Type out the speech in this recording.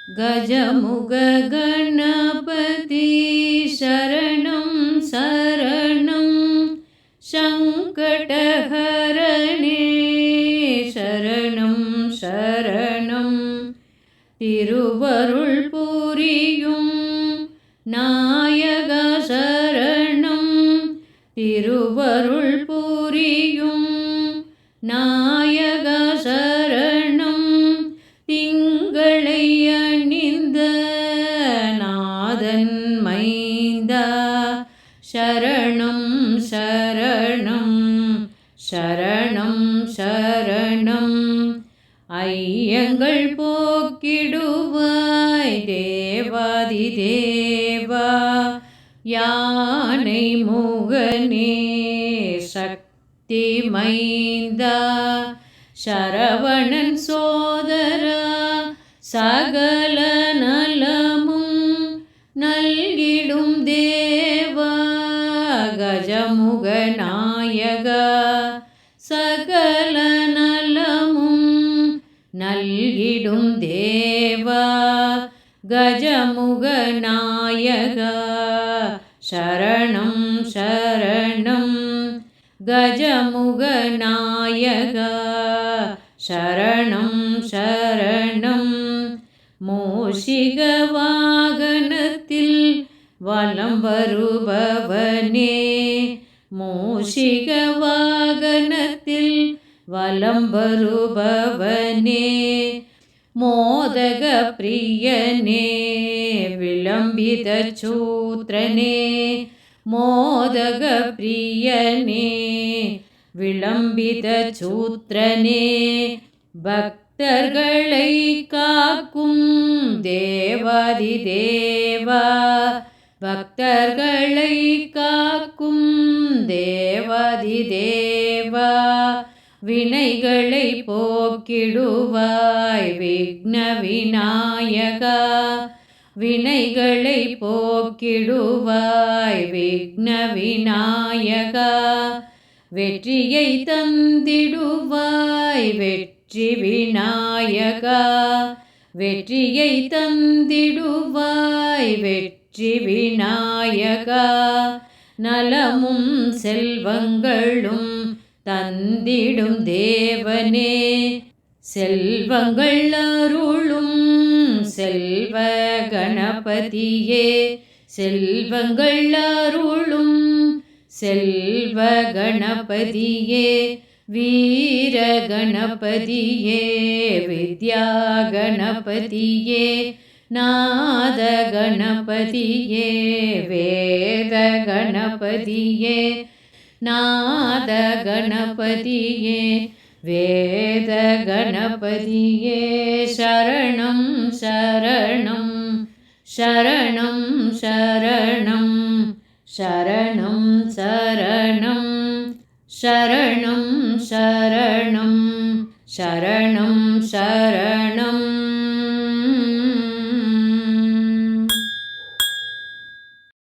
गजमुख गणपति शरणं शरणं शङ्कटहरणे शरणं शरणं तिरुवरुள் புரியும் நாயக சரணம் திருவருள் புரியும் நாயக சரணம் திங்களை அணிந்த நாதன் மைந்தா சரணம் சரணம் சரணம் சரணம் ஐயங்கள் போக்கிடுவாய் தேவாதி தேவா யானை முகனே சக்தி மைந்தா சரவணன் சோதரா சகல நலமும் நல்கிடும் தேவா கஜமுக நாயகா சகல நலமும் நல்கிடும் தேவா கஜமுக நாயகா சரணம் சரணம் கஜமுக நாயகா சரணம் சரணம் மூஷிக வாகனத்தில் வலம் வருபவனே மூஷிக வாகனத்தில் வலம் வருபவனே மோதக பிரியனே விளம்பித சூத்ரனே மோதக பிரியனே விளம்பித சூத்ரனே பக்தர்களை காக்கும் தேவாதி தேவா பக்தர்களை காக்கும் தேவாதி தேவா வினைகளை போக்கிடுவாய் விக்ன விநாயகா வினைகளை போக்கிடுவாய் விக்ன விநாயகா வெற்றியை தந்திடுவாய் வெற்றி விநாயகா வெற்றியை தந்திடுவாய் வெற்றி விநாயகா நலமும் செல்வங்களும் தந்திடும் தேவனே செல்வங்கள் அருளும் செல்வ கணபதியே செல்வங்கள் அருளும் செல்வ கணபதியே வீர கணபதியே வித்யா கணபதியே நாத கணபதியே வேத கணபதியே நாத கணபதியே வேத கணபதியே சரணம் சரணம் சரணம் சரணம் சரணம் சரணம் சரணம் சரணம் சரணம் சரணம்